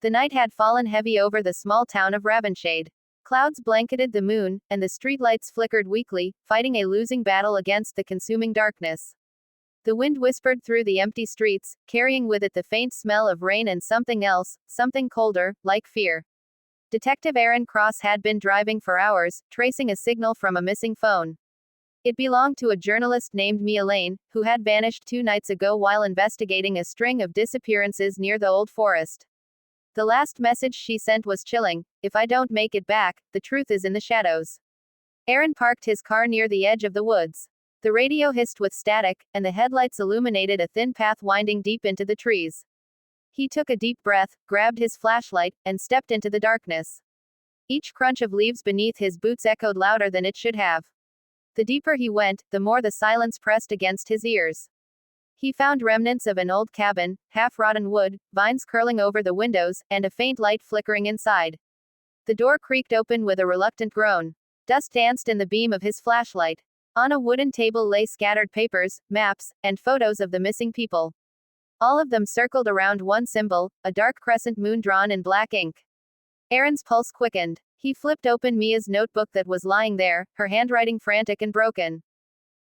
The night had fallen heavy over the small town of Ravenshade. Clouds blanketed the moon, and the streetlights flickered weakly, fighting a losing battle against the consuming darkness. The wind whispered through the empty streets, carrying with it the faint smell of rain and something else, something colder, like fear. Detective Aaron Cross had been driving for hours, tracing a signal from a missing phone. It belonged to a journalist named Mia Lane, who had vanished 2 nights ago while investigating a string of disappearances near the old forest. The last message she sent was chilling: "If I don't make it back, the truth is in the shadows." Aaron parked his car near the edge of the woods. The radio hissed with static, and the headlights illuminated a thin path winding deep into the trees. He took a deep breath, grabbed his flashlight, and stepped into the darkness. Each crunch of leaves beneath his boots echoed louder than it should have. The deeper he went, the more the silence pressed against his ears. He found remnants of an old cabin, half-rotten wood, vines curling over the windows, and a faint light flickering inside. The door creaked open with a reluctant groan. Dust danced in the beam of his flashlight. On a wooden table lay scattered papers, maps, and photos of the missing people. All of them circled around one symbol, a dark crescent moon drawn in black ink. Aaron's pulse quickened. He flipped open Mia's notebook that was lying there, her handwriting frantic and broken.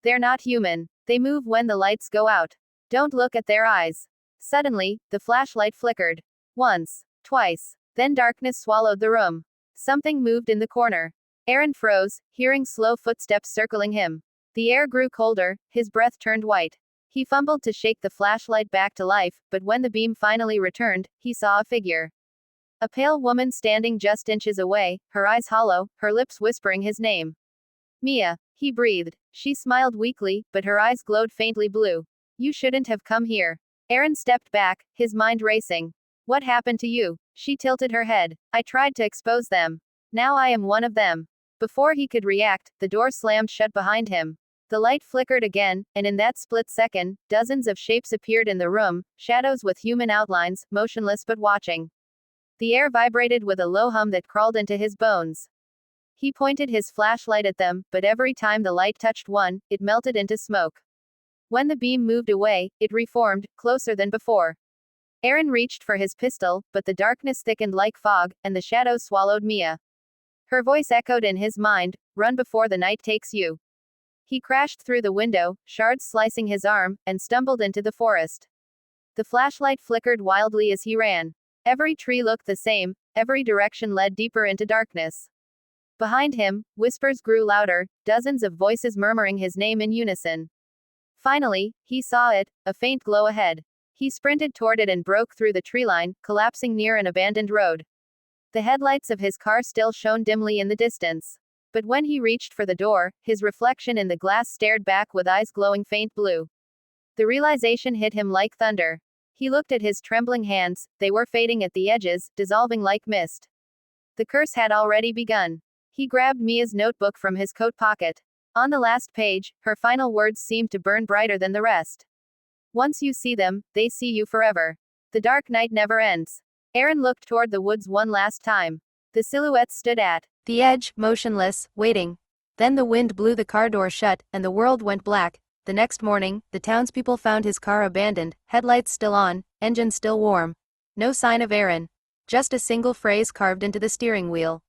"They're not human. They move when the lights go out. Don't look at their eyes." Suddenly, the flashlight flickered. Once. Twice. Then darkness swallowed the room. Something moved in the corner. Aaron froze, hearing slow footsteps circling him. The air grew colder, his breath turned white. He fumbled to shake the flashlight back to life, but when the beam finally returned, he saw a figure. A pale woman standing just inches away, her eyes hollow, her lips whispering his name. "Mia," he breathed. She smiled weakly, but her eyes glowed faintly blue. "You shouldn't have come here." Aaron stepped back, his mind racing. "What happened to you?" She tilted her head. "I tried to expose them. Now I am one of them." Before he could react, the door slammed shut behind him. The light flickered again, and in that split second, dozens of shapes appeared in the room, shadows with human outlines, motionless but watching. The air vibrated with a low hum that crawled into his bones. He pointed his flashlight at them, but every time the light touched one, it melted into smoke. When the beam moved away, it reformed, closer than before. Aaron reached for his pistol, but the darkness thickened like fog, and the shadows swallowed Mia. Her voice echoed in his mind: "Run before the night takes you." He crashed through the window, shards slicing his arm, and stumbled into the forest. The flashlight flickered wildly as he ran. Every tree looked the same, every direction led deeper into darkness. Behind him, whispers grew louder, dozens of voices murmuring his name in unison. Finally, he saw it, a faint glow ahead. He sprinted toward it and broke through the tree line, collapsing near an abandoned road. The headlights of his car still shone dimly in the distance. But when he reached for the door, his reflection in the glass stared back with eyes glowing faint blue. The realization hit him like thunder. He looked at his trembling hands, they were fading at the edges, dissolving like mist. The curse had already begun. He grabbed Mia's notebook from his coat pocket. On the last page, her final words seemed to burn brighter than the rest. "Once you see them, they see you forever. The dark night never ends." Aaron looked toward the woods one last time. The silhouettes stood at the edge, motionless, waiting. Then the wind blew the car door shut, and the world went black. The next morning, the townspeople found his car abandoned, headlights still on, engine still warm. No sign of Aaron. Just a single phrase carved into the steering wheel.